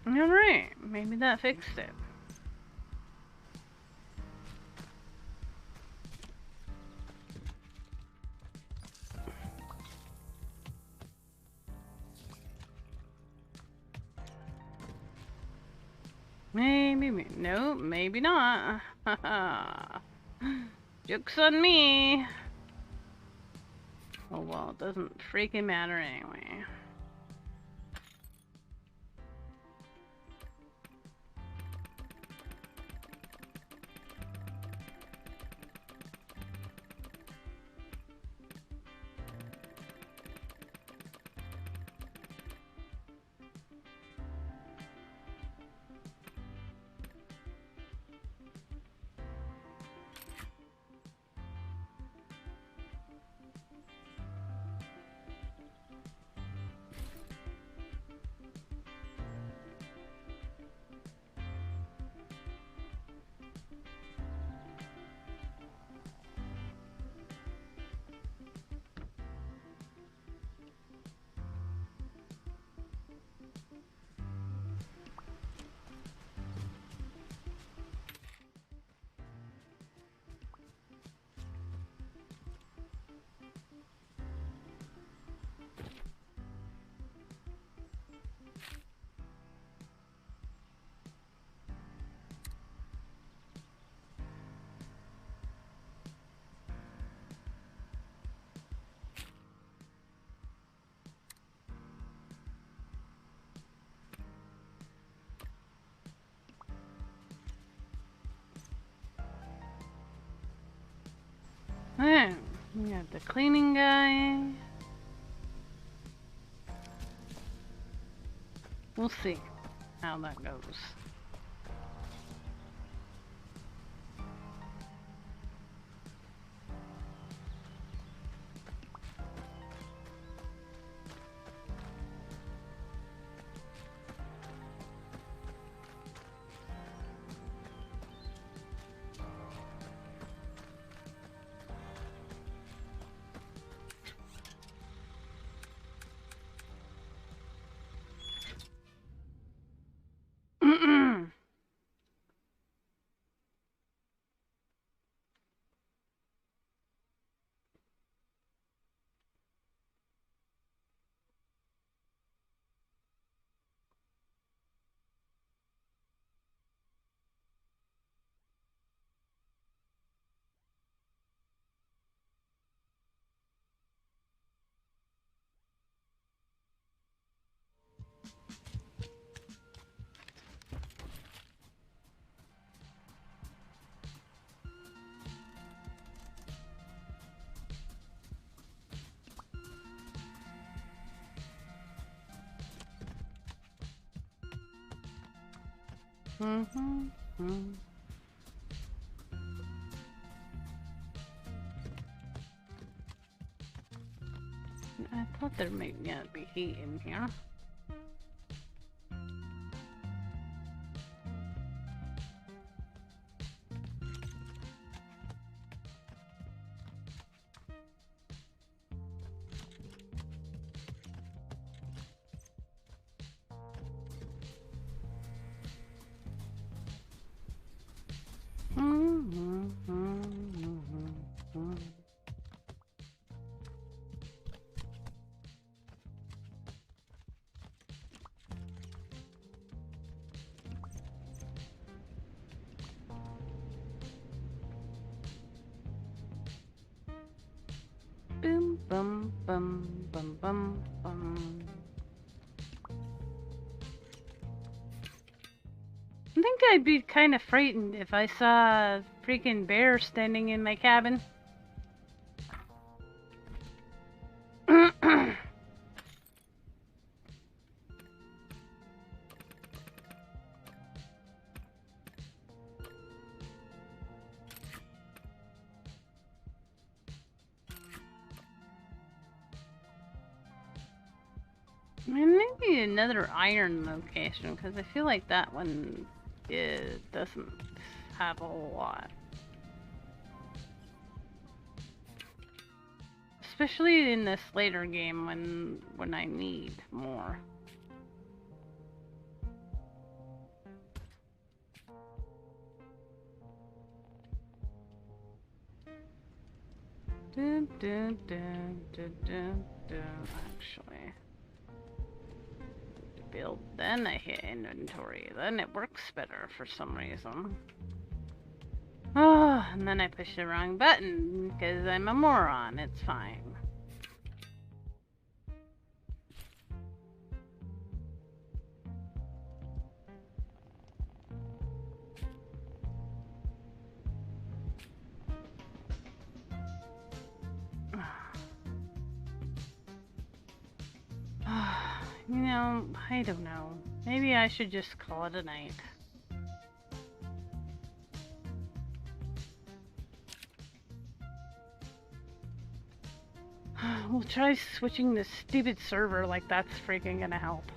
Alright, maybe that fixed it. Maybe, no, maybe not. Joke's on me. Oh well, it doesn't freaking matter anyway. Yeah, we got the cleaning guy. We'll see how that goes. I thought there might not be heat in here. Boom, bum, bum, bum, bum, bum. I think I'd be kind of frightened if I saw a freaking bear standing in my cabin. Maybe another iron location, because I feel like that one doesn't have a whole lot. Especially in this later game when I need more. Dun, dun, dun, dun, dun, dun. Actually, to build, then I hit inventory. Then it works better for some reason. Oh, and then I push the wrong button because I'm a moron. It's fine. You know, I don't know. Maybe I should just call it a night. We'll try switching this stupid server, like that's freaking gonna help.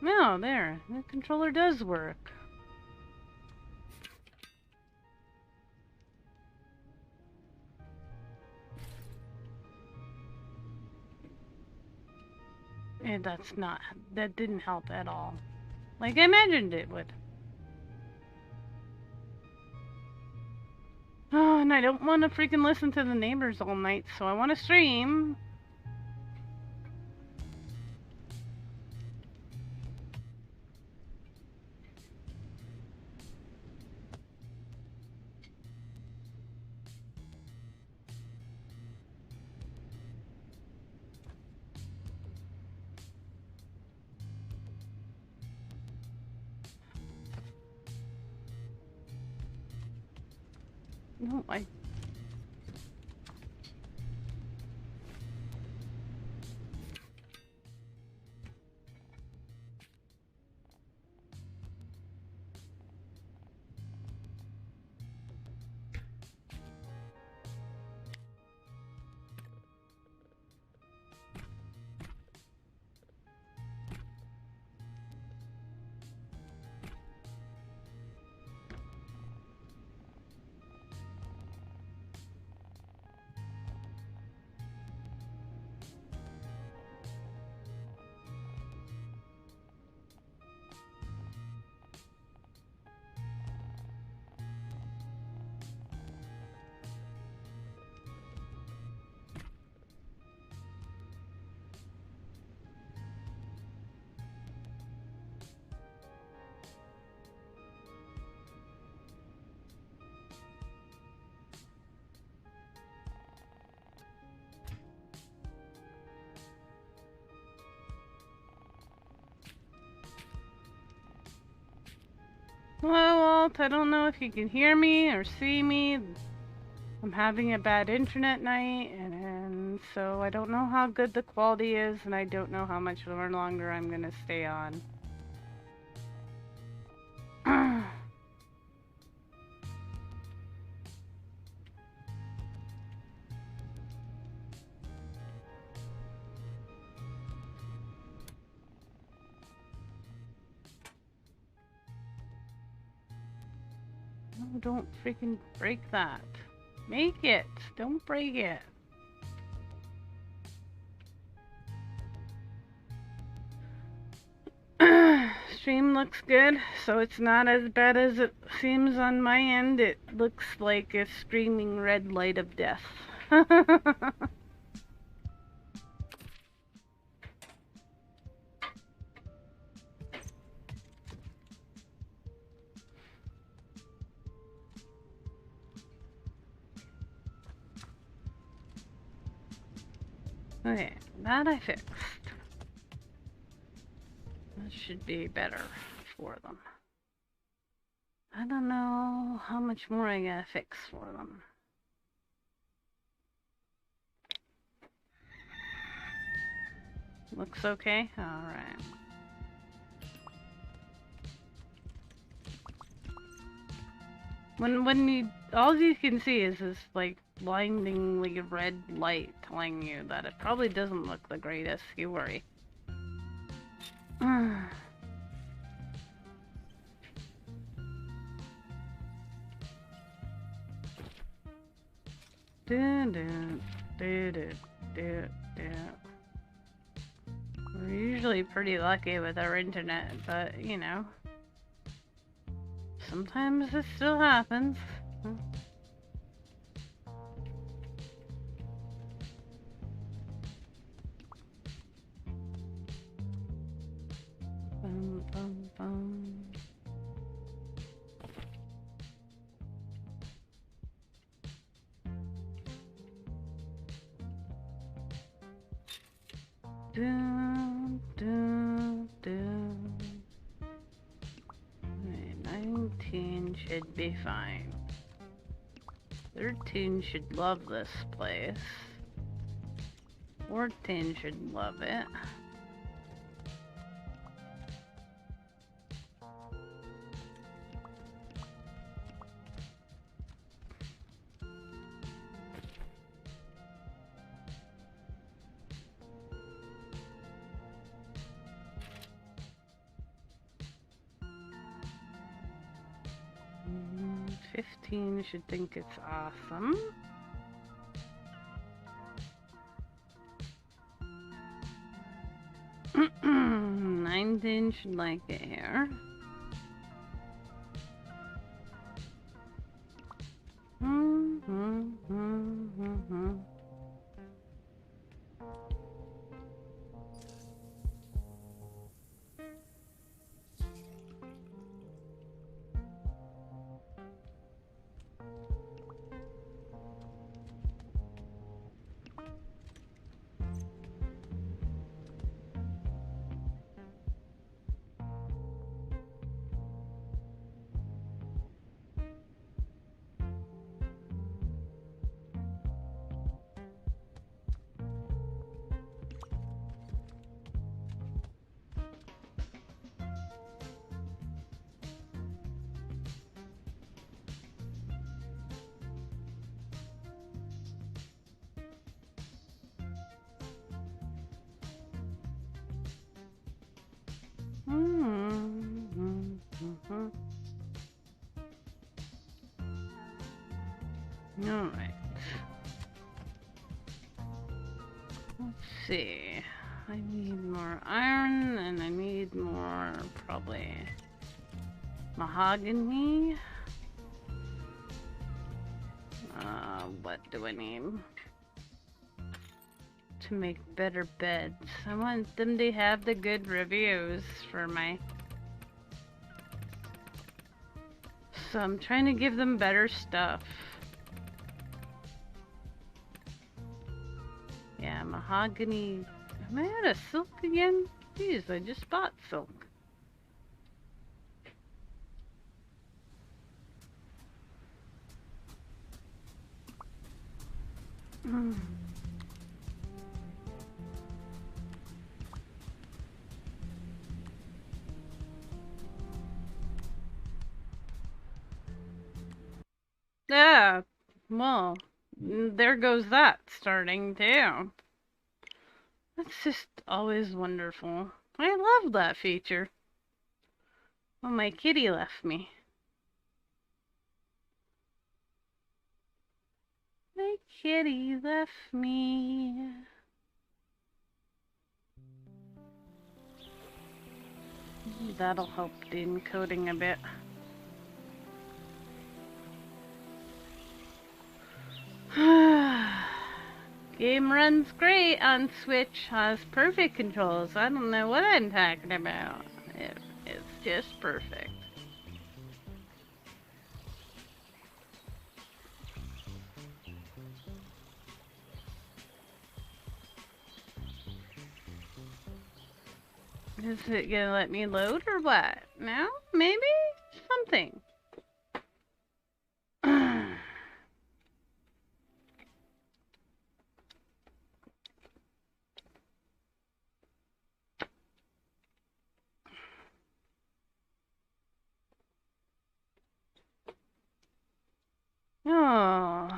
No, there. The controller does work. And that didn't help at all. Like I imagined it would. Oh, and I don't want to freaking listen to the neighbors all night, so I want to stream. No, I... Well, Walt, I don't know if you can hear me or see me. I'm having a bad internet night, and so I don't know how good the quality is, and I don't know how much longer I'm gonna stay on. No, don't freaking break that. Make it. Don't break it. Stream looks good, so it's not as bad as it seems on my end. It looks like a screaming red light of death. Okay, that I fixed. That should be better for them. I don't know how much more I gotta fix for them. Looks okay? Alright. When you, all you can see is this, like, blindingly red light telling you that it probably doesn't look the greatest, you worry. We're usually pretty lucky with our internet, but, you know, sometimes it still happens. Bum, bum, bum. Dun, dun, dun. 19 should be fine. 13 should love this place. 14 should love it. Mm, 15 should think it's awesome. Nineteen should like it here. Alright. Let's see. I need more iron and I need more, probably, mahogany. What do I need? To make better beds. I want them to have the good reviews for my... So I'm trying to give them better stuff. Yeah, mahogany. Am I out of silk again? Jeez, I just bought silk. Yeah, well, there goes that starting too. That's just always wonderful. I love that feature. Oh, my kitty left me. My kitty left me. That'll help the encoding a bit. Game runs great on Switch, has perfect controls. I don't know what I'm talking about. It's just perfect. Is it gonna let me load or what? No? Maybe? Something. Oh.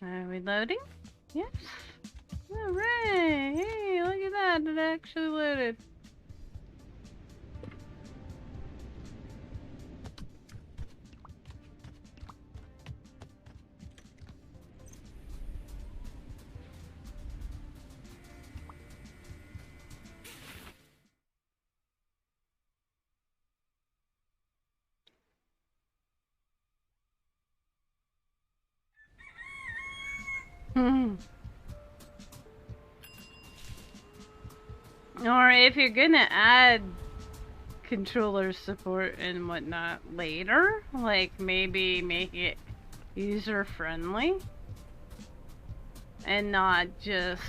Are we loading? Yes. Hooray! Hey, look at that. It actually loaded. Or if you're gonna add controller support and whatnot later, like maybe make it user friendly and not just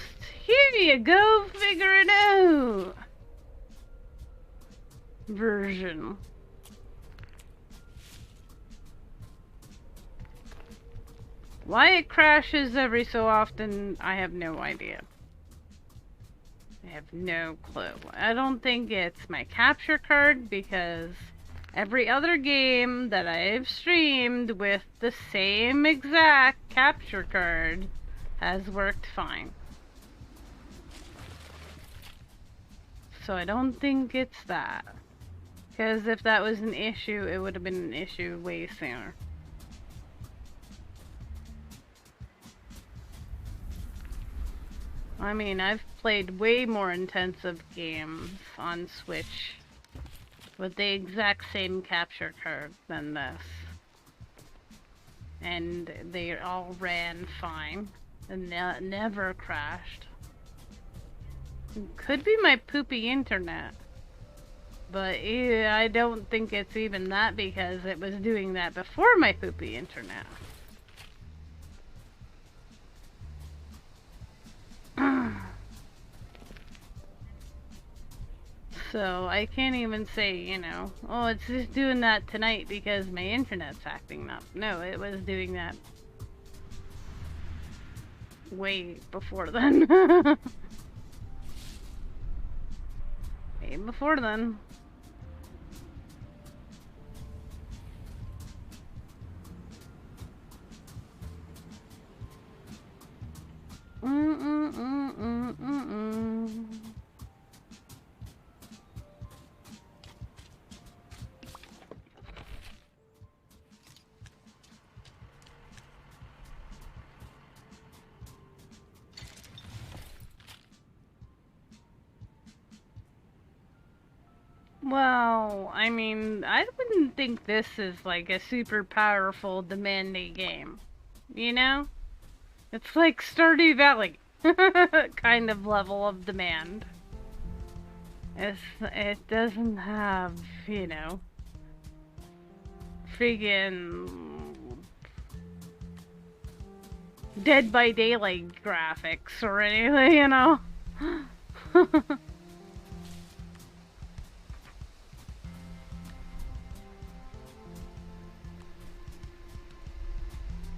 here you go, figure it out version. Why it crashes every so often, I have no idea. I have no clue. I don't think it's my capture card because every other game that I've streamed with the same exact capture card has worked fine. So I don't think it's that. Because if that was an issue, it would have been an issue way sooner. I mean, I've played way more intensive games on Switch with the exact same capture card than this. And they all ran fine and never crashed. It could be my poopy internet. But I don't think it's even that because it was doing that before my poopy internet. So I can't even say, you know, oh, it's just doing that tonight because my internet's acting up. No, it was doing that way before then. Way before then. Well, I mean, I wouldn't think this is like a super powerful, demanding game. You know? It's like Stardew Valley kind of level of demand. It doesn't have, you know, friggin' Dead by Daylight graphics or anything, you know?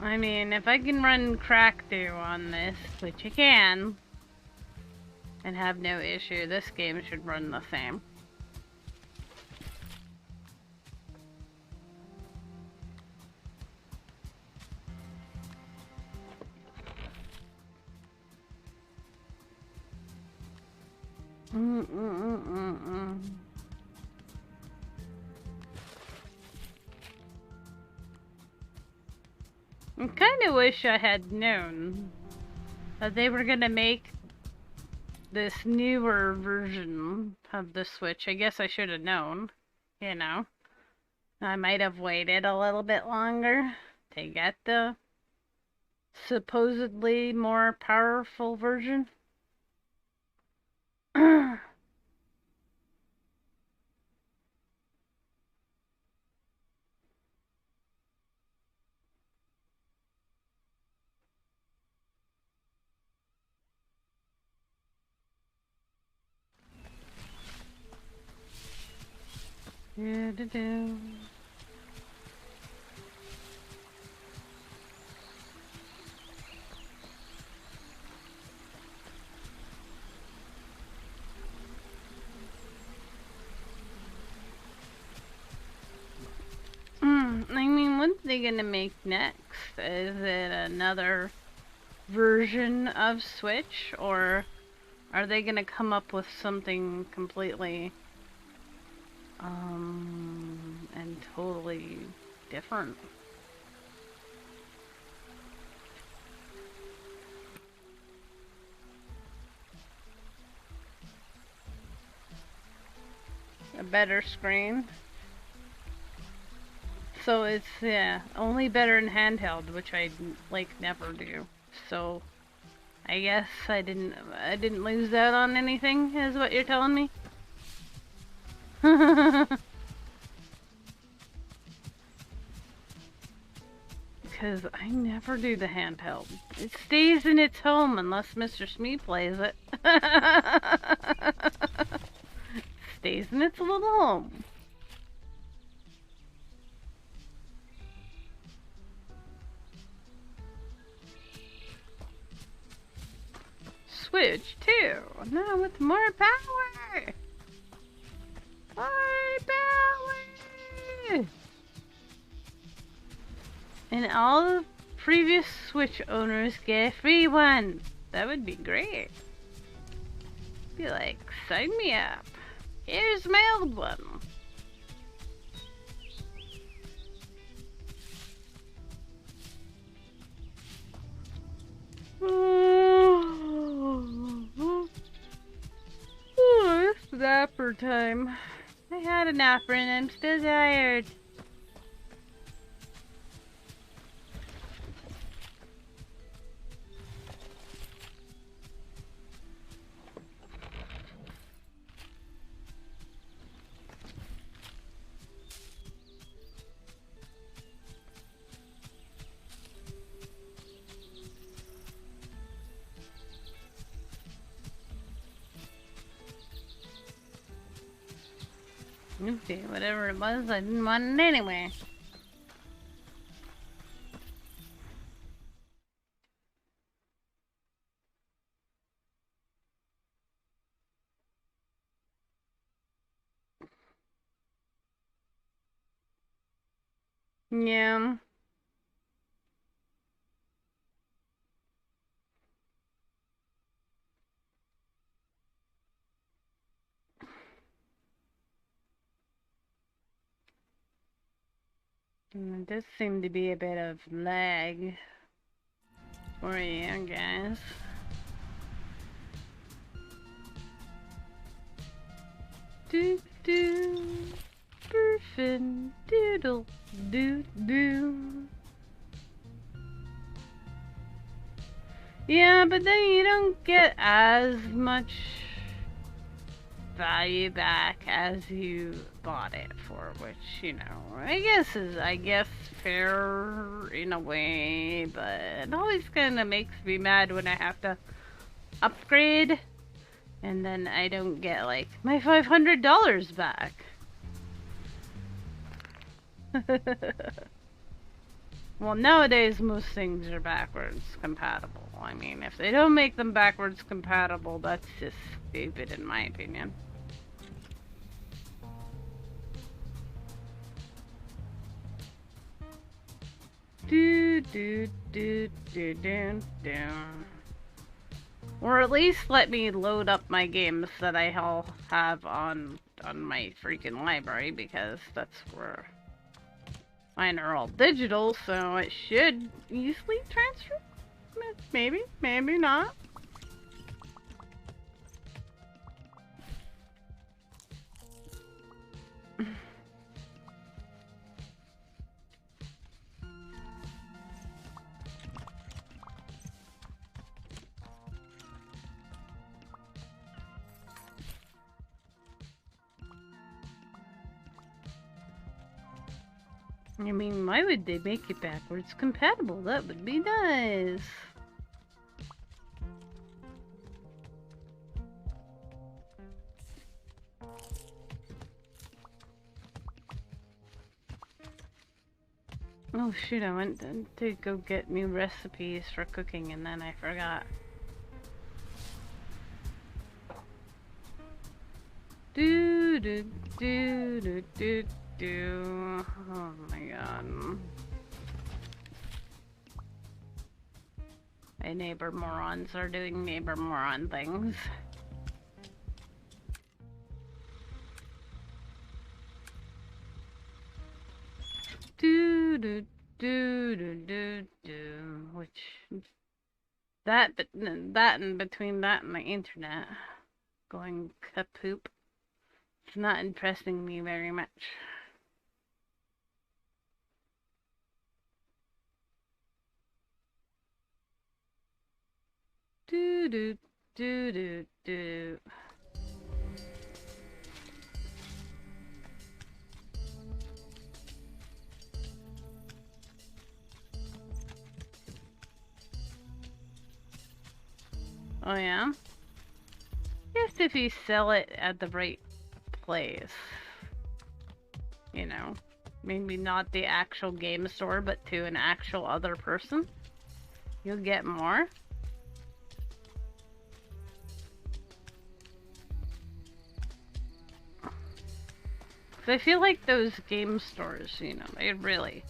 I mean, if I can run Crackdo on this, which I can, and have no issue, this game should run the same. I kind of wish I had known that they were gonna make this newer version of the Switch. I guess I should have known, you know. I might have waited a little bit longer to get the supposedly more powerful version. Do-do-do. I mean, what are they gonna make next? Is it another version of Switch, or are they gonna come up with something completely, and totally different? A better screen? So it's, yeah, only better in handheld, which I, like, never do. So, I guess I didn't lose out on anything, is what you're telling me? Because I never do the handheld. It stays in its home unless Mr. Smee plays it. Stays in its little home. Switch too. Now with more power. More power. And all the previous Switch owners get a free one. That would be great. Be like, sign me up. Here's my old one. Oh, it's napper time. I had a napper and I'm still tired. Okay, whatever it was, I didn't want it anyway. Yeah. It does seem to be a bit of lag for you guys. Do do, perfin doodle doo doo. Yeah, but then you don't get as much value back as you bought it for, which, you know, I guess fair in a way, but it always kind of makes me mad when I have to upgrade and then I don't get like my $500 back. Well, nowadays most things are backwards compatible. I mean, if they don't make them backwards compatible, that's just stupid in my opinion. Do do do do do do. Or at least let me load up my games that I have on my freaking library, because that's where mine are all digital, so it should easily transfer. Maybe, maybe not. I mean, why would they make it backwards compatible? That would be nice. Oh shoot, I went to go get new recipes for cooking and then I forgot. Do do do do do do. Oh my god. My neighbor morons are doing neighbor moron things. Do do do do do do. Which that and between that and the internet going kapoop, it's not impressing me very much. Do do do do do. Oh yeah? Just if you sell it at the right place. You know, maybe not the actual game store, but to an actual other person. You'll get more. I feel like those game stores, you know, they really...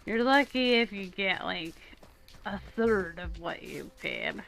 You're lucky if you get, like, a third of what you paid.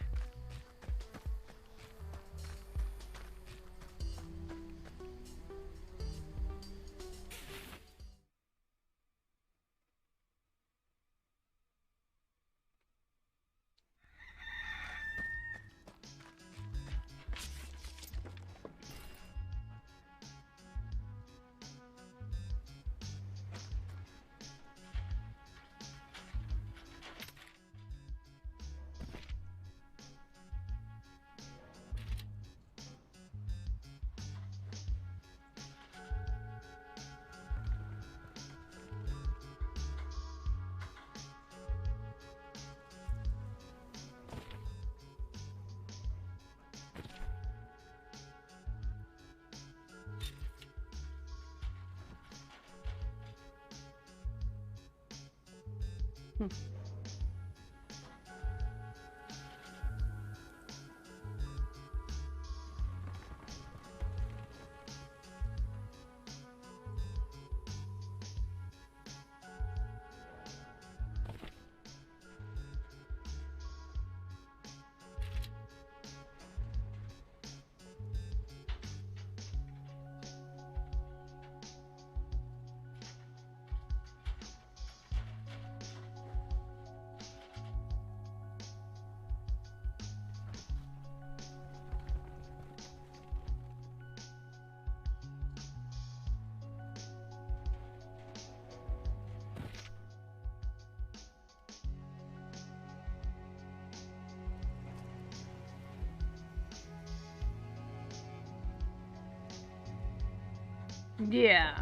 Yeah.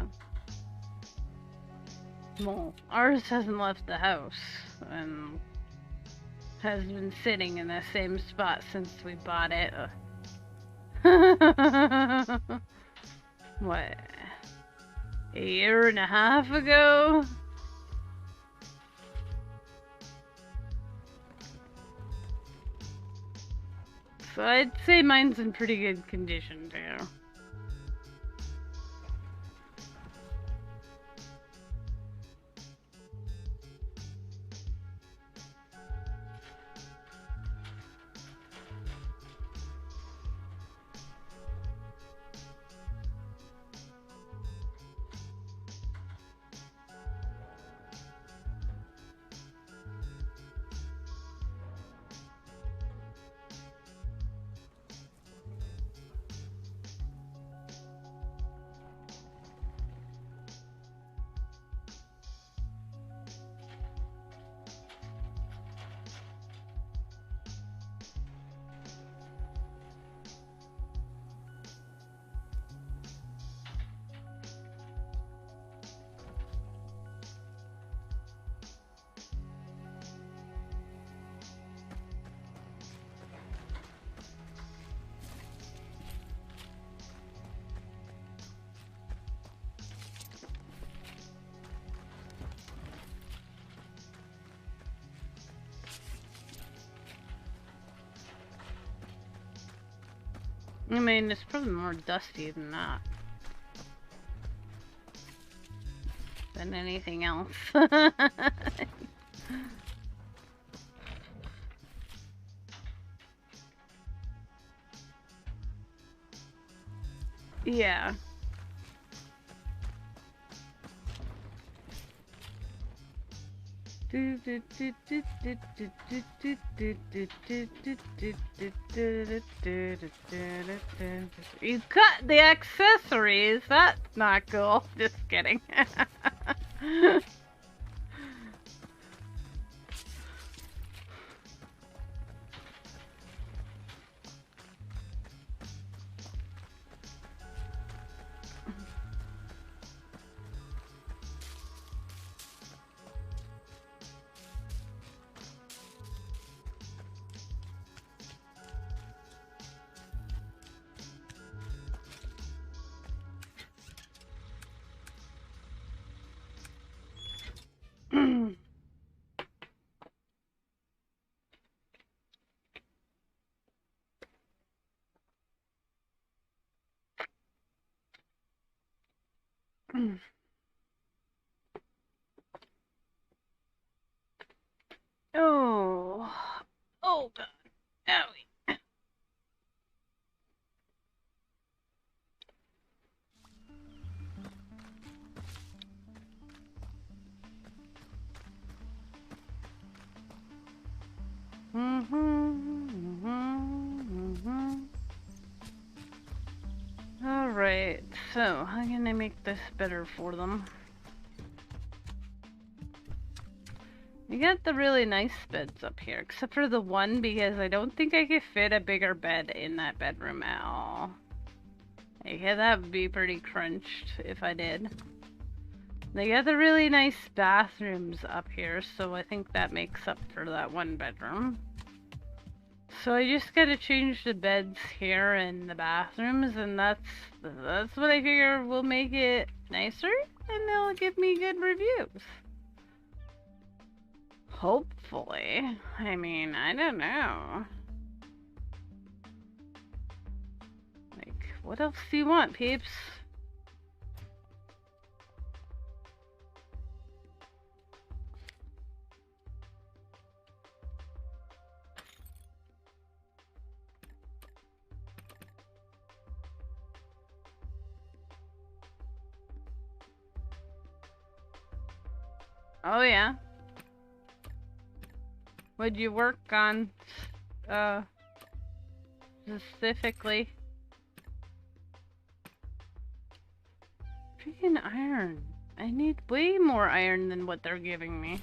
Well, ours hasn't left the house, and has been sitting in the same spot since we bought it. What? A year and a half ago? So I'd say mine's in pretty good condition too. I mean, it's probably more dusty than that. Than anything else. Yeah. You cut the accessories. That's not cool. Just kidding. Oh. Oh, God. Owie. Alright, so how can I make this better for them? You got the really nice beds up here, except for the one because I don't think I could fit a bigger bed in that bedroom at all. Yeah, that would be pretty crunched if I did. They got the really nice bathrooms up here, so I think that makes up for that one bedroom. So I just gotta change the beds here in the bathrooms, and that's what I figure will make it nicer, and they'll give me good reviews. Hopefully. I mean, I don't know. Like, what else do you want, peeps? Oh, yeah. What'd you work on, specifically? Freaking iron. I need way more iron than what they're giving me.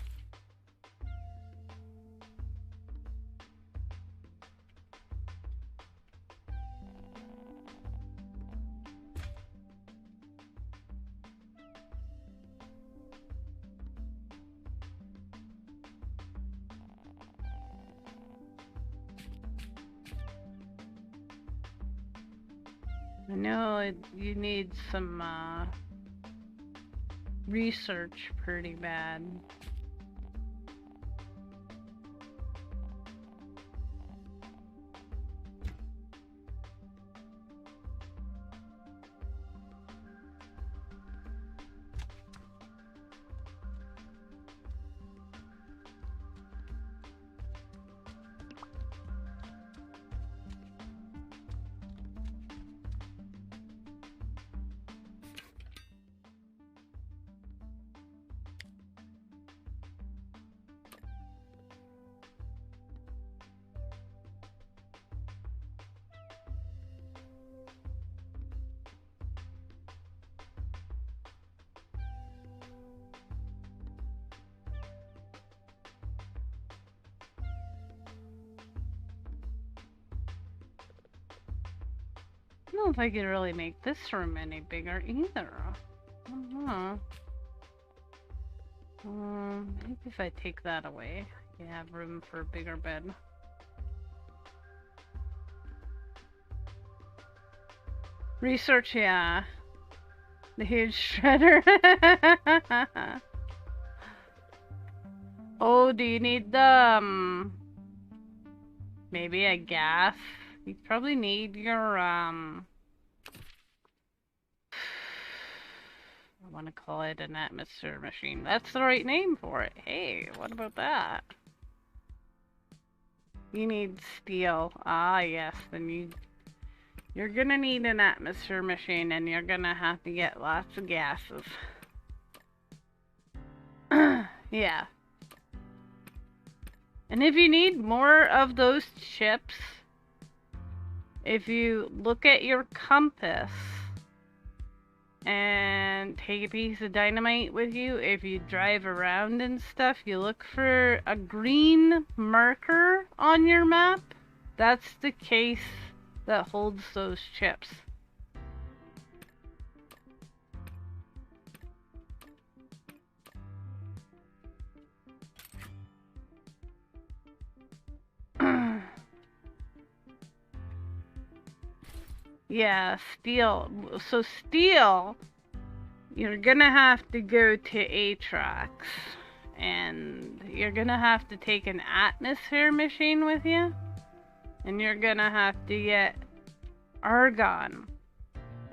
I know you need some, research pretty bad. I don't know if I could really make this room any bigger either. I don't know. Maybe if I take that away, I can have room for a bigger bed. Research, yeah. The huge shredder. Oh, do you need the, maybe a gas You probably need your, I want to call it an atmosphere machine. That's the right name for it. Hey, what about that? You need steel. Ah, yes. Then you're gonna need an atmosphere machine, and you're gonna have to get lots of gases. Yeah. And if you need more of those chips, if you look at your compass and take a piece of dynamite with you, if you drive around and stuff, you look for a green marker on your map. That's the case that holds those chips. Yeah, steel. So steel, you're gonna have to go to Atrox, and you're gonna have to take an atmosphere machine with you, and you're gonna have to get argon.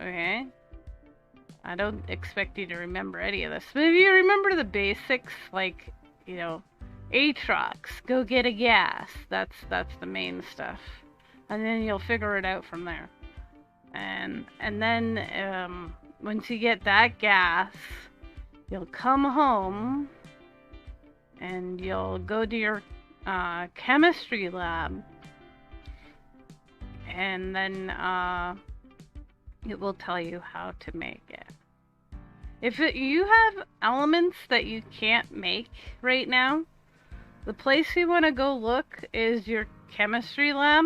Okay? I don't expect you to remember any of this, but if you remember the basics, like, you know, Atrox, go get a gas. That's the main stuff, and then you'll figure it out from there. And then once you get that gas, you'll come home and you'll go to your chemistry lab, and then it will tell you how to make it. If you have elements that you can't make right now, the place you want to go look is your chemistry lab,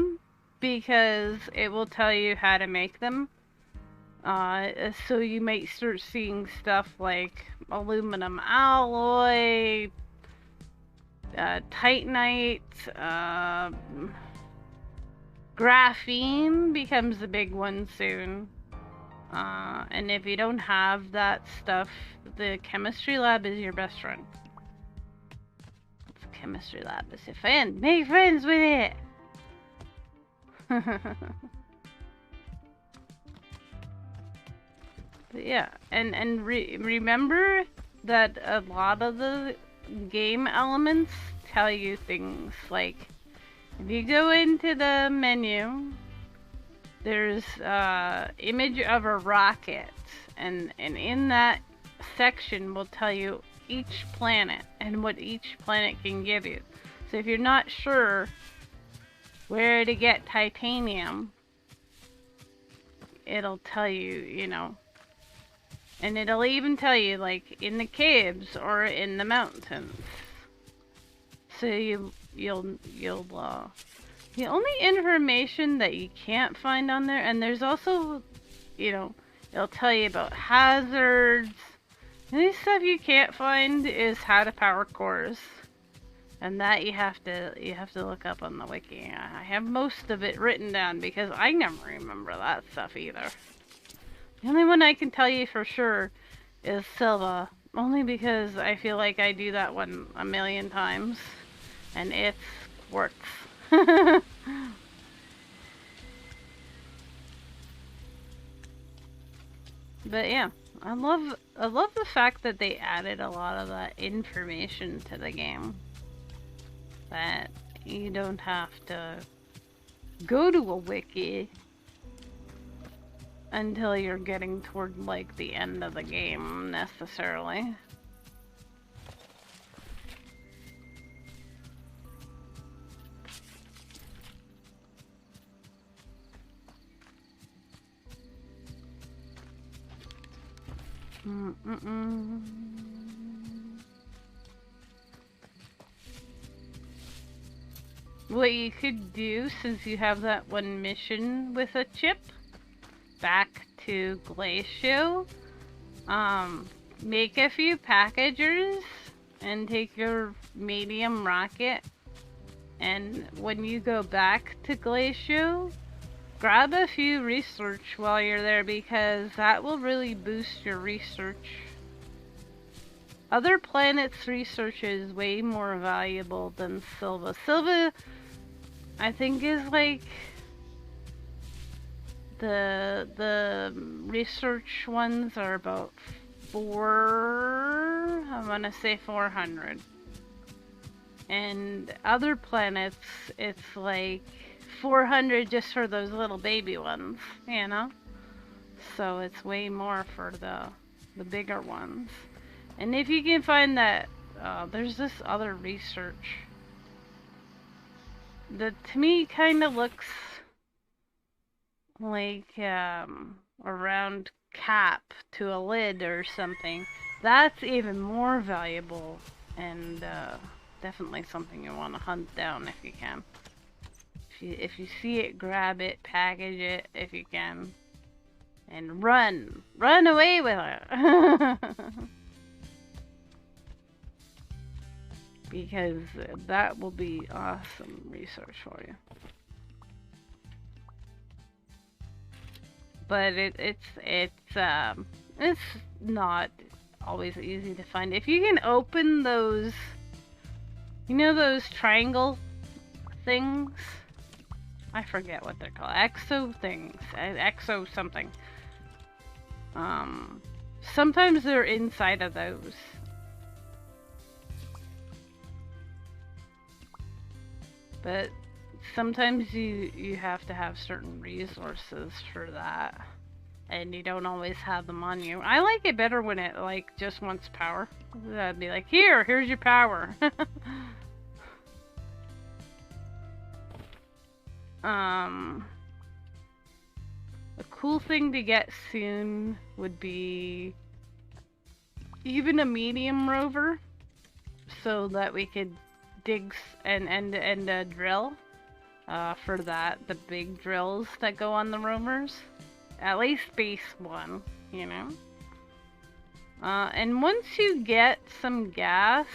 because it will tell you how to make them. So you might start seeing stuff like aluminum alloy, titanite, graphene becomes a big one soon. And if you don't have that stuff, the chemistry lab is your best friend. The chemistry lab is your friend. Make friends with it! But yeah, and remember that a lot of the game elements tell you things like, if you go into the menu, there's image of a rocket, and in that section will tell you each planet and what each planet can give you. So if you're not sure where to get titanium, it'll tell you, you know, and it'll even tell you, like, in the caves or in the mountains. So you'll the only information that you can't find on there, and there's also, you know, it'll tell you about hazards. Any stuff you can't find is how to power cores. And that you have to look up on the wiki. I have most of it written down because I never remember that stuff either. The only one I can tell you for sure is Silva, only because I feel like I do that one a million times, and it works. But yeah, I love the fact that they added a lot of that information to the game. That you don't have to go to a wiki until you're getting toward, like, the end of the game, necessarily. What you could do, since you have that one mission with a chip, back to Glacio, make a few packagers and take your medium rocket, and when you go back to Glacio, grab a few research while you're there, because that will really boost your research. Other planets' research is way more valuable than Silva. Silva, I think, is like The research ones are about I want to say 400. And other planets, it's like 400 just for those little baby ones, you know? So it's way more for the bigger ones. And if you can find that, there's this other research that to me kind of looks like a round cap to a lid or something. That's even more valuable and definitely something you want to hunt down if you can. If you see it, grab it, package it if you can, and run away with it. Because that will be awesome research for you. But it's not always easy to find. If you can open those, you know, those triangle things, I forget what they're called, exo things, exo something. Sometimes they're inside of those. But sometimes you have to have certain resources for that, and you don't always have them on you. I like it better when it like just wants power. I'd be like, here's your power. A cool thing to get soon would be even a medium rover, so that we could dig and drill for that, the big drills that go on the rovers. At least base one, you know. And once you get some gas,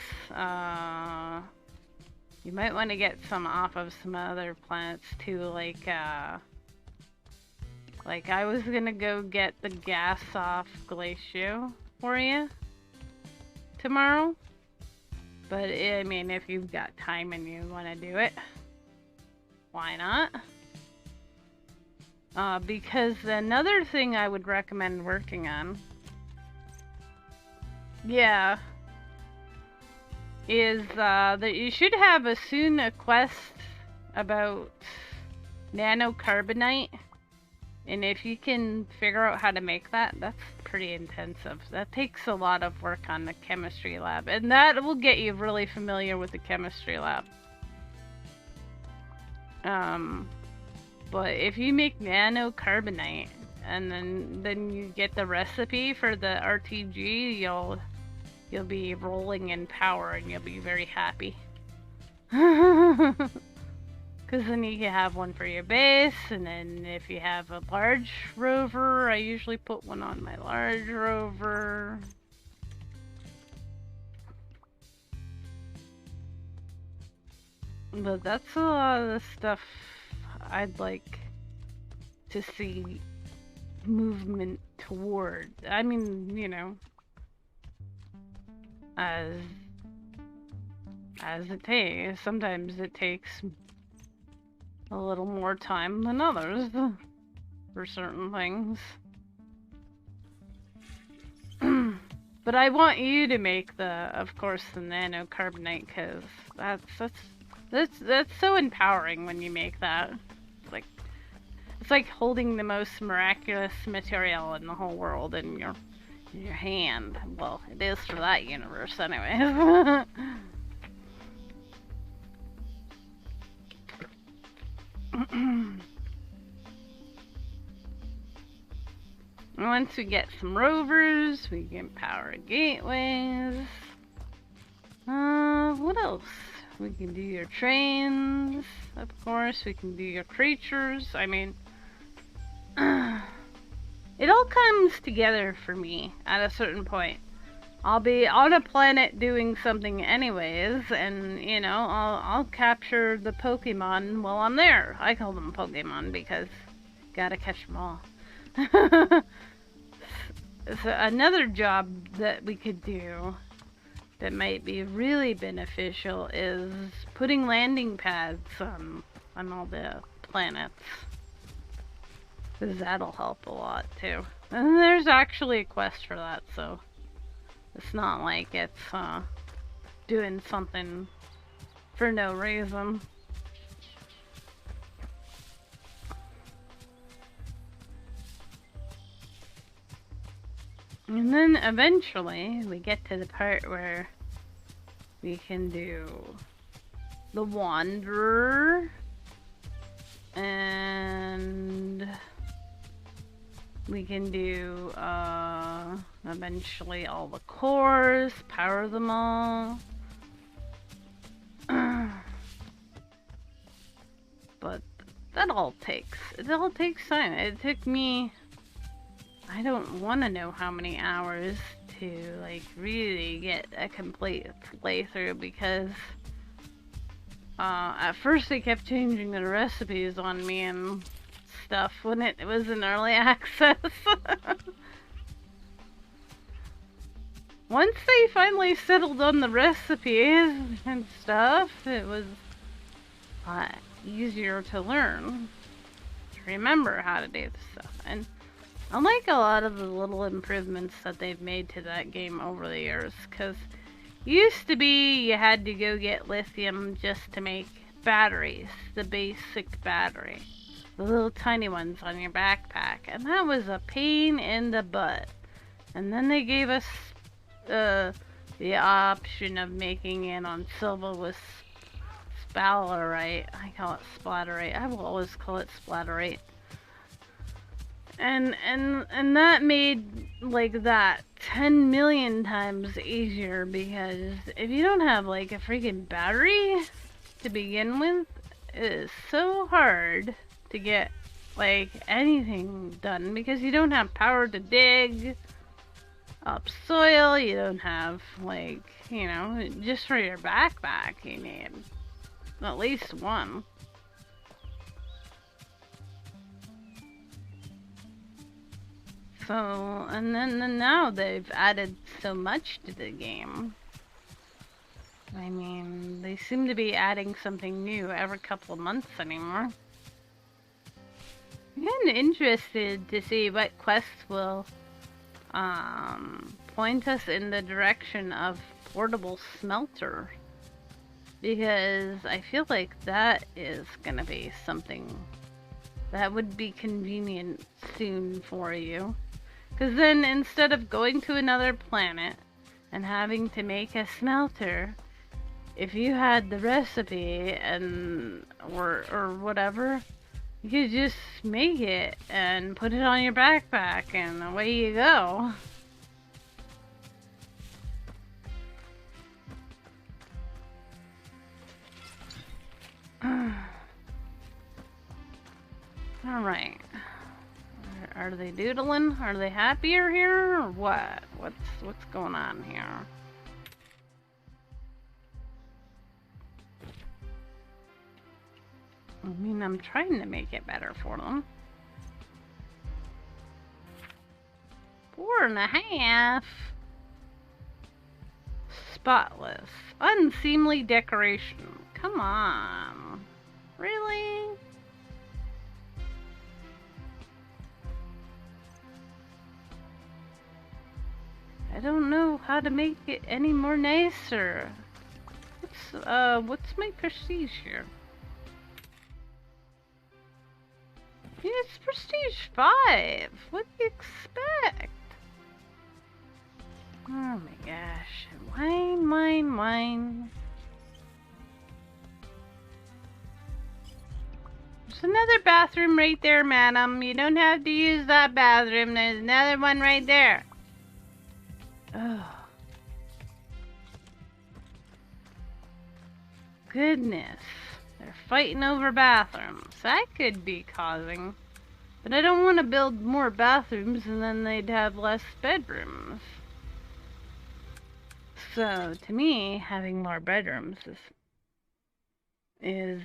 you might want to get some off of some other planets too, like I was gonna go get the gas off Glacio for you tomorrow. But I mean, if you've got time and you want to do it, why not? Because another thing I would recommend working on, yeah, is that you should have soon a quest about nanocarbonite. And if you can figure out how to make that, that's pretty intensive. That takes a lot of work on the chemistry lab. And that will get you really familiar with the chemistry lab. But if you make nanocarbonite and then you get the recipe for the RTG, you'll be rolling in power and you'll be very happy. Because then you can have one for your base, and then if you have a large rover, I usually put one on my large rover. But that's a lot of the stuff I'd like to see movement toward. I mean, you know, as it takes. Sometimes it takes a little more time than others for certain things. But I want you to make of course, the nanocarbonite, because that's so empowering when you make that. It's like holding the most miraculous material in the whole world in your hand. Well, it is for that universe, anyways. Once we get some rovers, we can power gateways. What else? We can do your trains, of course. We can do your creatures. I mean, it all comes together for me at a certain point. I'll be on a planet doing something anyways, and, you know, I'll capture the Pokemon while I'm there. I call them Pokemon because gotta catch them all. So another job that we could do that might be really beneficial is putting landing pads on all the planets. Because that'll help a lot too. And there's actually a quest for that, so it's not like it's doing something for no reason. And then eventually we get to the part where we can do the Wanderer and we can do eventually all the cores, power them all. But it all takes time. It took me, I don't want to know how many hours to like really get a complete playthrough, because at first they kept changing the recipes on me and stuff when it was in early access. Once they finally settled on the recipes and stuff, it was easier to learn, to remember how to do the stuff. And I like a lot of the little improvements that they've made to that game over the years, because used to be you had to go get lithium just to make batteries, the basic battery, the little tiny ones on your backpack, and that was a pain in the butt. And then they gave us the option of making it on silver with splatterite. I call it splatterite. I will always call it splatterite. And that made like that 10 million times easier, because if you don't have like a freaking battery to begin with, it is so hard to get like anything done, because you don't have power to dig up soil, you don't have like, you know, just for your backpack you need at least one. So, and then now they've added so much to the game. I mean, they seem to be adding something new every couple of months anymore. I'm kind of interested to see what quests will point us in the direction of portable smelter, because I feel like that is gonna be something that would be convenient soon for you. Because then instead of going to another planet and having to make a smelter, if you had the recipe and or whatever, you could just make it and put it on your backpack and away you go. Alright. Are they doodling? Are they happier here, or what? What's going on here? I mean, I'm trying to make it better for them. 4.5. Spotless. Unseemly decoration. Come on. Really? I don't know how to make it any more nicer. What's my prestige here? It's prestige 5. What do you expect? Oh my gosh. Wine. There's another bathroom right there, madam. You don't have to use that bathroom. There's another one right there. Oh. Goodness. They're fighting over bathrooms. That could be causing. But I don't want to build more bathrooms and then they'd have less bedrooms. So, to me, having more bedrooms is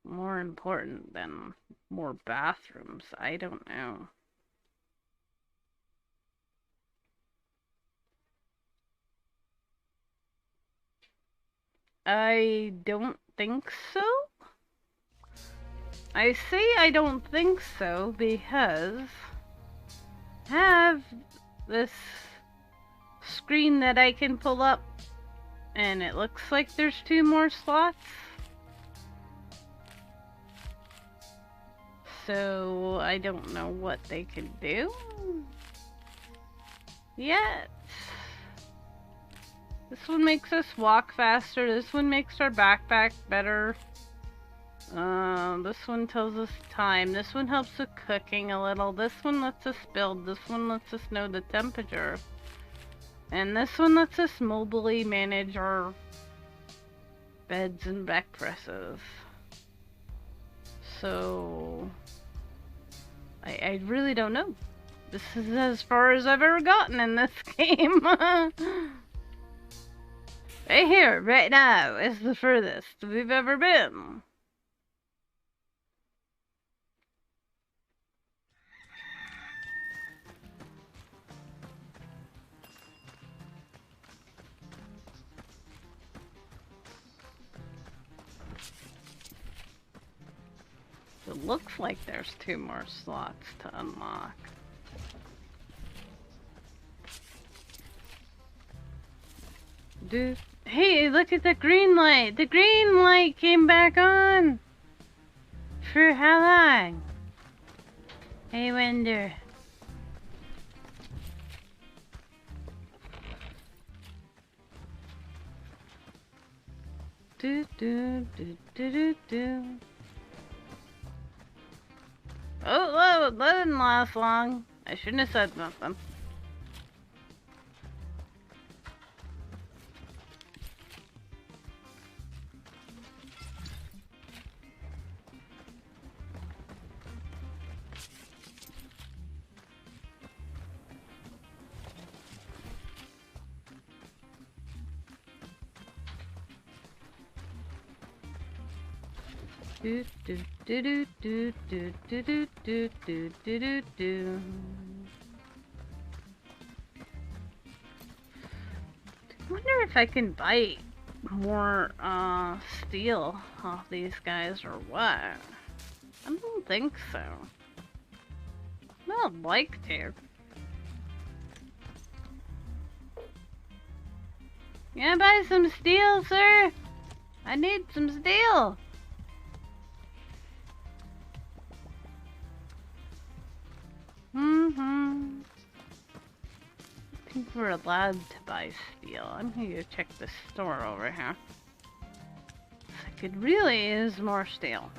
more important than more bathrooms. I don't know. I don't think so. I say I don't think so because I have this screen that I can pull up and it looks like there's 2 more slots. So I don't know what they can do yet. This one makes us walk faster. This one makes our backpack better. This one tells us time. This one helps with cooking a little. This one lets us build. This one lets us know the temperature. And this one lets us mobilely manage our beds and breakfasts. So I really don't know. This is as far as I've ever gotten in this game. Right here, right now, is the furthest we've ever been. It looks like there's 2 more slots to unlock. Dude, hey, look at the green light! The green light came back on! For how long? I wonder. Do do do do do do. Oh, that didn't last long. I shouldn't have said nothing. Do do do do do do do do do do do do. I wonder if I can buy more steel off these guys or what. I don't think so. I'd like to. Can I buy some steel, sir? I need some steel. I think we're allowed to buy steel. I'm gonna go check the store over here. I could really use more steel.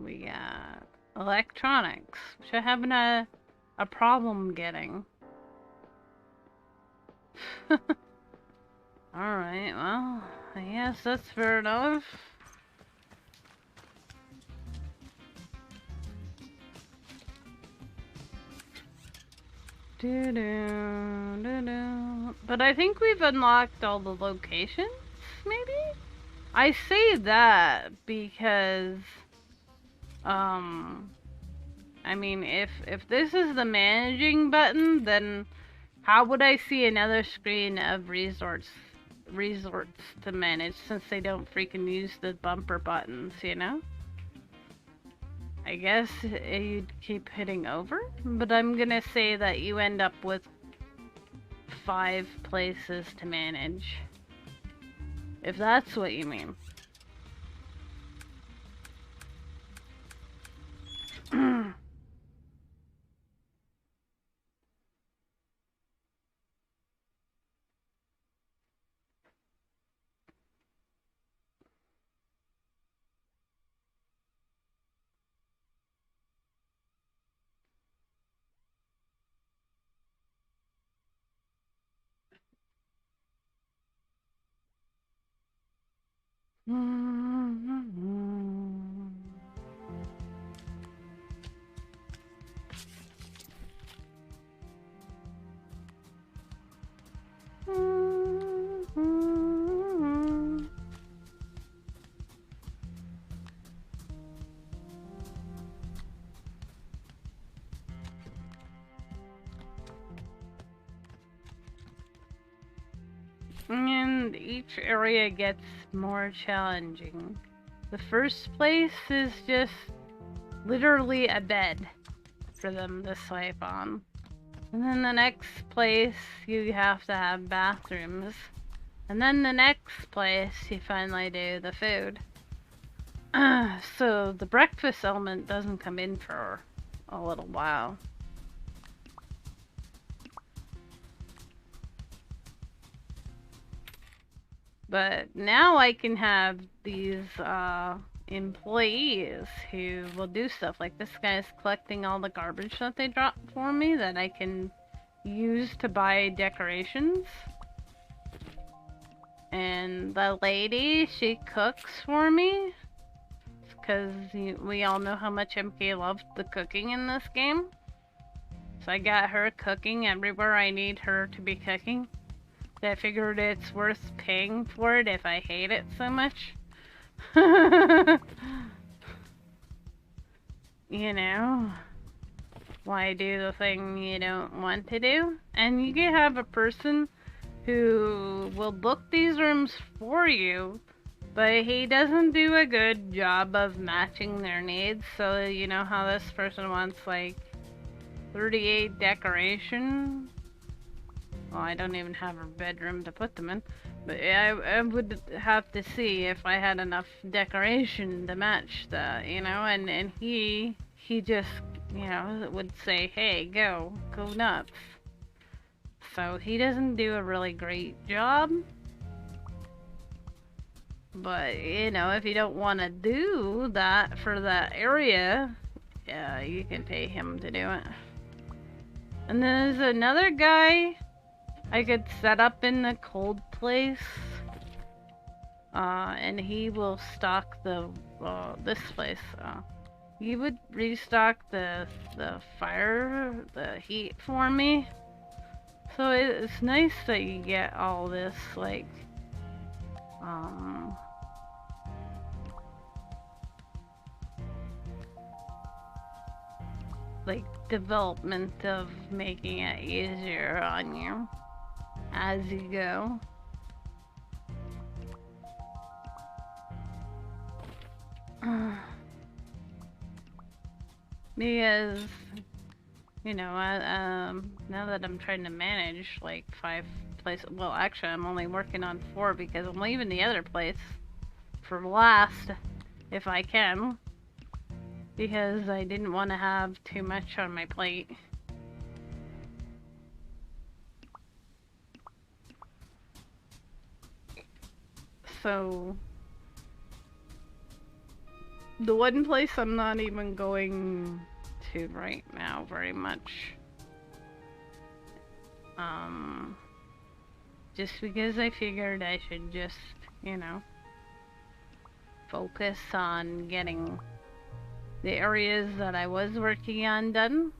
We got electronics, which I having a problem getting. Alright, well, I guess that's fair enough. But I think we've unlocked all the locations, maybe? I say that because, I mean, if this is the managing button, then how would I see another screen of resorts to manage since they don't freaking use the bumper buttons, you know? I guess you'd keep hitting over, but I'm gonna say that you end up with 5 places to manage. If that's what you mean. And each area gets more challenging. The first place is just literally a bed for them to sleep on. And then the next place, you have to have bathrooms. And then the next place, you finally do the food. So the breakfast element doesn't come in for a little while. But now I can have these employees who will do stuff. Like this guy's collecting all the garbage that they drop for me that I can use to buy decorations. And the lady, she cooks for me. Because we all know how much MK loved the cooking in this game. So I got her cooking everywhere I need her to be cooking. I figured it's worth paying for it if I hate it so much. You know, why do the thing you don't want to do? And you can have a person who will book these rooms for you, but he doesn't do a good job of matching their needs. So you know how this person wants like 38 decoration. Well, I don't even have a bedroom to put them in, but I would have to see if I had enough decoration to match that, you know, and he just, you know, would say, hey, go nuts. So he doesn't do a really great job, but, you know, if you don't want to do that for that area, yeah, you can pay him to do it. And then there's another guy I could set up in the cold place, and he will stock the this place. He would restock the fire, the heat for me. So it's nice that you get all this like development of making it easier on you as you go. Because, you know, now that I'm trying to manage like 5 places, well, actually I'm only working on 4 because I'm leaving the other place for last if I can, because I didn't want to have too much on my plate. So the one place I'm not even going to right now very much, just because I figured I should just, you know, focus on getting the areas that I was working on done.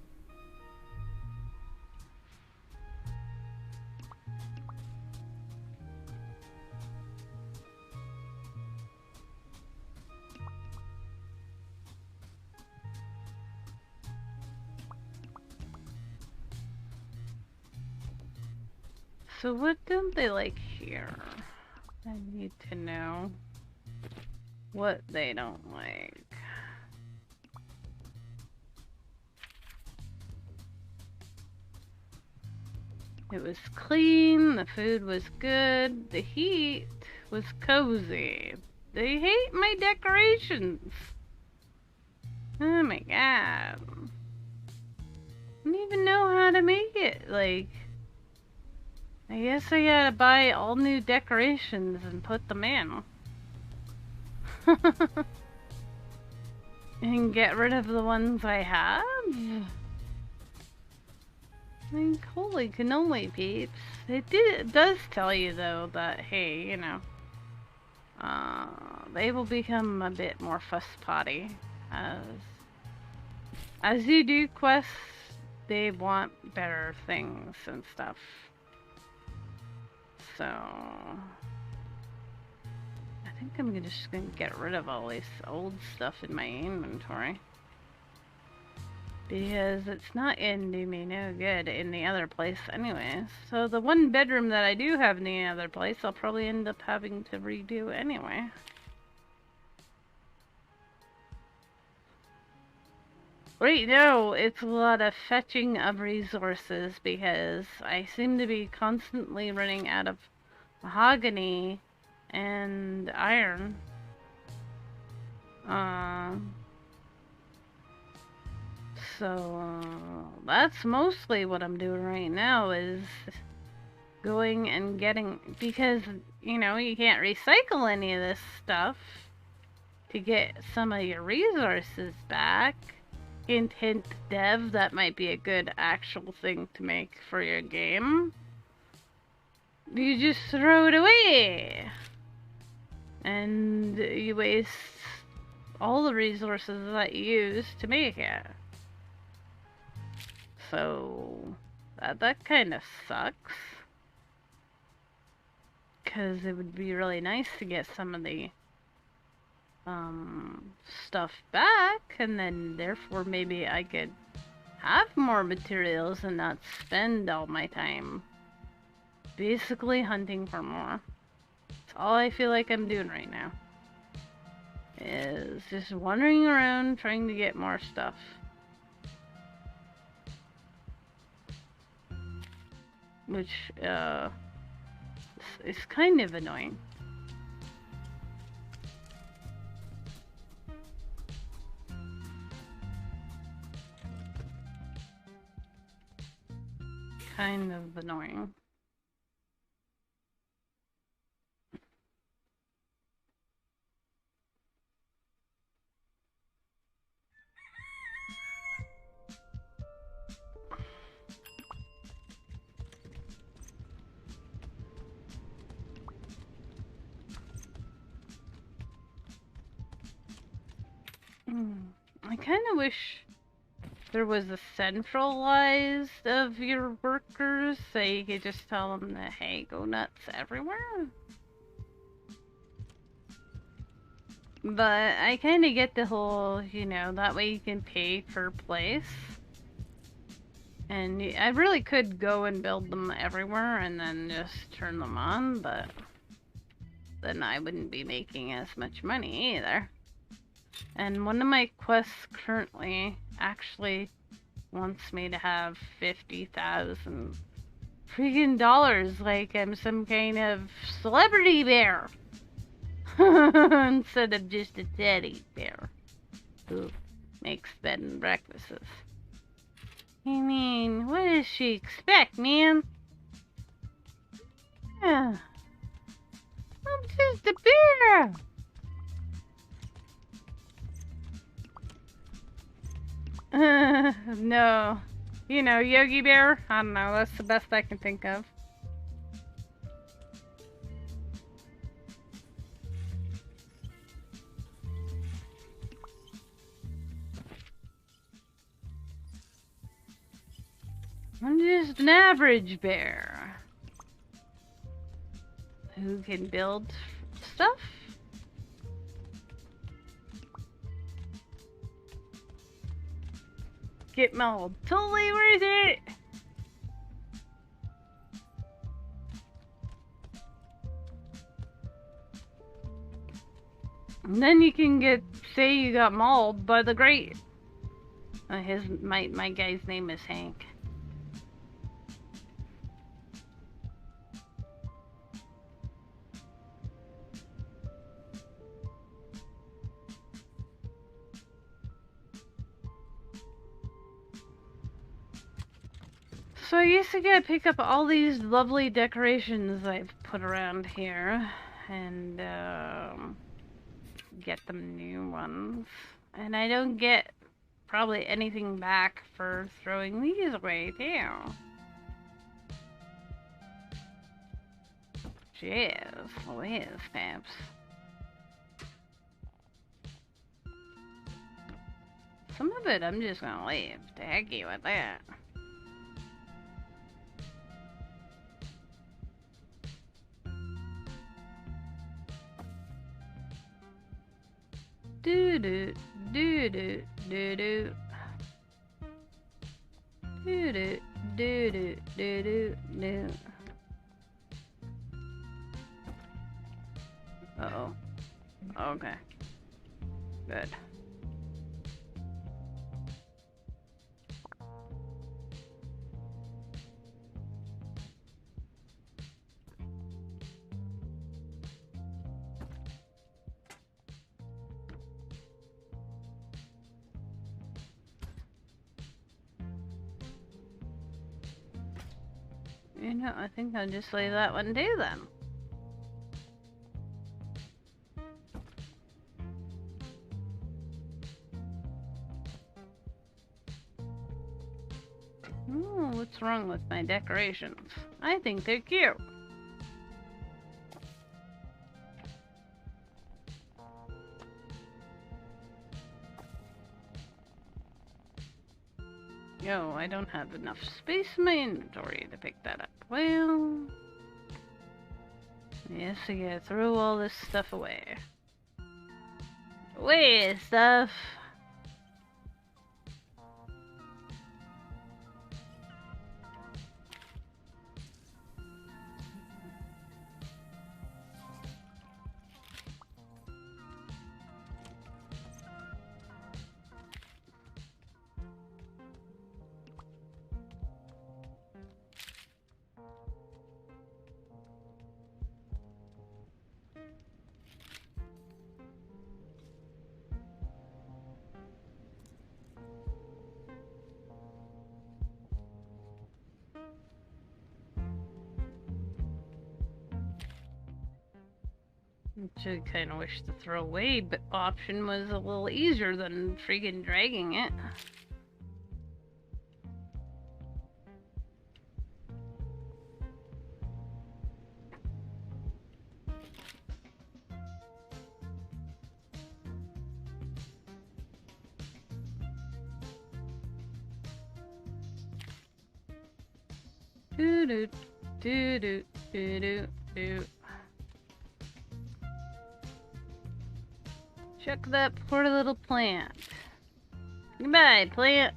So what don't they like here? I need to know what they don't like. It was clean, the food was good, the heat was cozy. They hate my decorations. Oh my god. I don't even know how to make it, like, I guess I gotta buy all new decorations and put them in. And get rid of the ones I have? I mean, holy cannoli, peeps. It does tell you, though, that, hey, you know, they will become a bit more fuss-potty. As you do quests, they want better things and stuff. So I think I'm just gonna get rid of all this old stuff in my inventory, because it's not going to do me no good in the other place anyway. So the one bedroom that I do have in the other place, I'll probably end up having to redo anyway. Right now, it's a lot of fetching of resources because I seem to be constantly running out of mahogany and iron. So that's mostly what I'm doing right now, is going and getting, because, you know, you can't recycle any of this stuff to get some of your resources back. Hint, hint, dev, that might be a good actual thing to make for your game. You just throw it away. And you waste all the resources that you use to make it. So that kind of sucks. Because it would be really nice to get some of the stuff back, and then therefore maybe I could have more materials and not spend all my time basically hunting for more. That's all I feel like I'm doing right now, is just wandering around trying to get more stuff. Which is kind of annoying. Kind of annoying. I kind of wish there was a centralized of your workers, so you could just tell them that, hey, go nuts everywhere. But I kind of get the whole, you know, that way you can pay per place. And I really could go and build them everywhere and then just turn them on, but then I wouldn't be making as much money either. And one of my quests currently actually wants me to have 50,000 freaking dollars, like I'm some kind of celebrity bear. Instead of just a teddy bear who makes bed and breakfasts. I mean, what does she expect, man? Yeah. I'm just a bear. No. You know, Yogi Bear? I don't know, that's the best I can think of. I'm just an average bear who can build stuff. Get mauled. Totally worth it! And then you can say you got mauled by the great. My guy's name is Hank. So I guess I gotta pick up all these lovely decorations I've put around here and get them new ones. And I don't get probably anything back for throwing these away too. Jeez, Louise, Paps. Some of it I'm just gonna leave. To hecky with that. Do do do do do do. Do do do do do do do. Uh-oh. Okay. Good. You know, I think I'll just leave that one too then. Oh, what's wrong with my decorations? I think they're cute. Yo, I don't have enough space in my inventory to pick that up. Well, yes, I gotta throw all this stuff away. Away, stuff. I kind of wish the throwaway but option was a little easier than freaking dragging it. Do do do do do do do. Check that poor little plant. Goodbye, plant.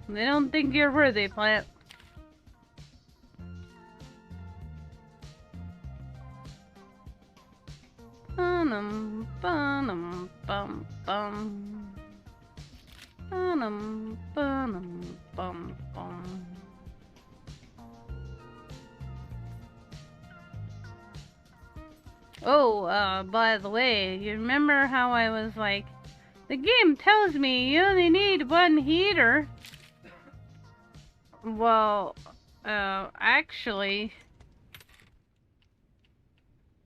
They don't think you're worthy, plant. Bum bum bum bum. Bum bum bum bum. Oh, by the way, you remember how I was like, the game tells me you only need one heater? Well, actually,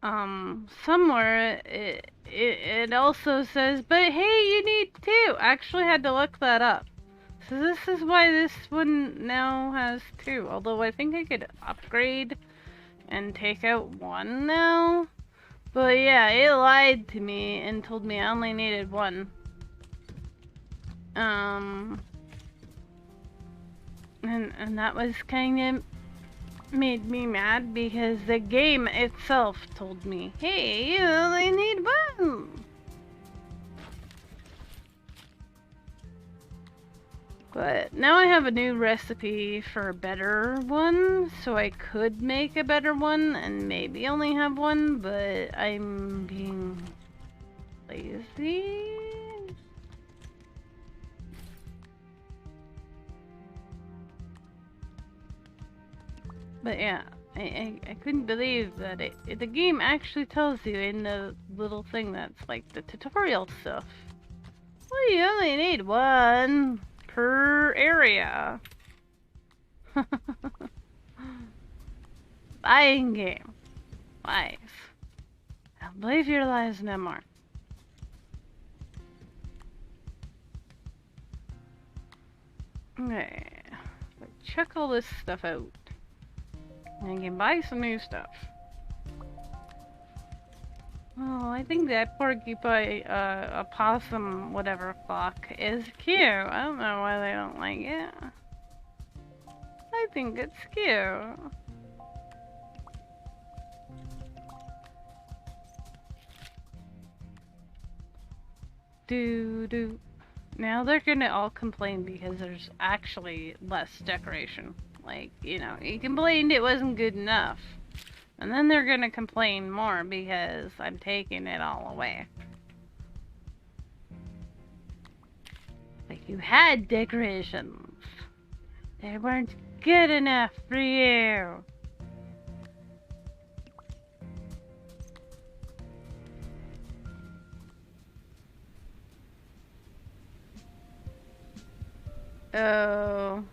somewhere it also says, but hey, you need two. I actually had to look that up. So this is why this one now has two. Although I think I could upgrade and take out one now. But yeah, it lied to me and told me I only needed one. And that was kind of made me mad because the game itself told me, hey, you only need one. But now I have a new recipe for a better one, so I could make a better one and maybe only have one, but I'm being lazy. But yeah, I couldn't believe that the game actually tells you in the little thing that's like the tutorial stuff. Well, you only need one per area. Buying game. Lies. I'll believe your lies no more. Okay. So check all this stuff out. And I can buy some new stuff. Oh, I think that porcupine, opossum, whatever fuck, is cute. I don't know why they don't like it. I think it's cute. Do do. Now they're gonna all complain because there's actually less decoration. Like, you know, you complained it wasn't good enough. And then they're gonna complain more because I'm taking it all away. Like, you had decorations. They weren't good enough for you. Oh.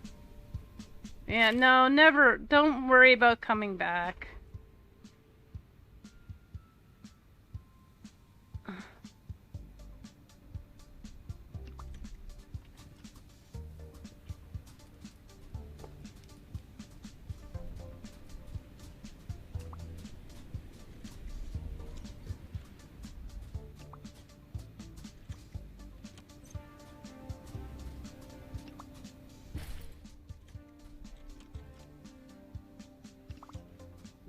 Yeah, no, never. Don't worry about coming back.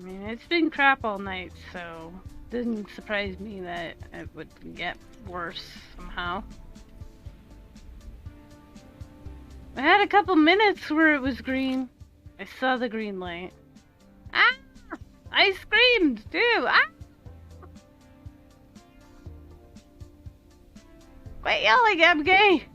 I mean, it's been crap all night, so it doesn't surprise me that it would get worse somehow. I had a couple minutes where it was green. I saw the green light. Ah! I screamed too! Ah! Quit yelling, I'm gay!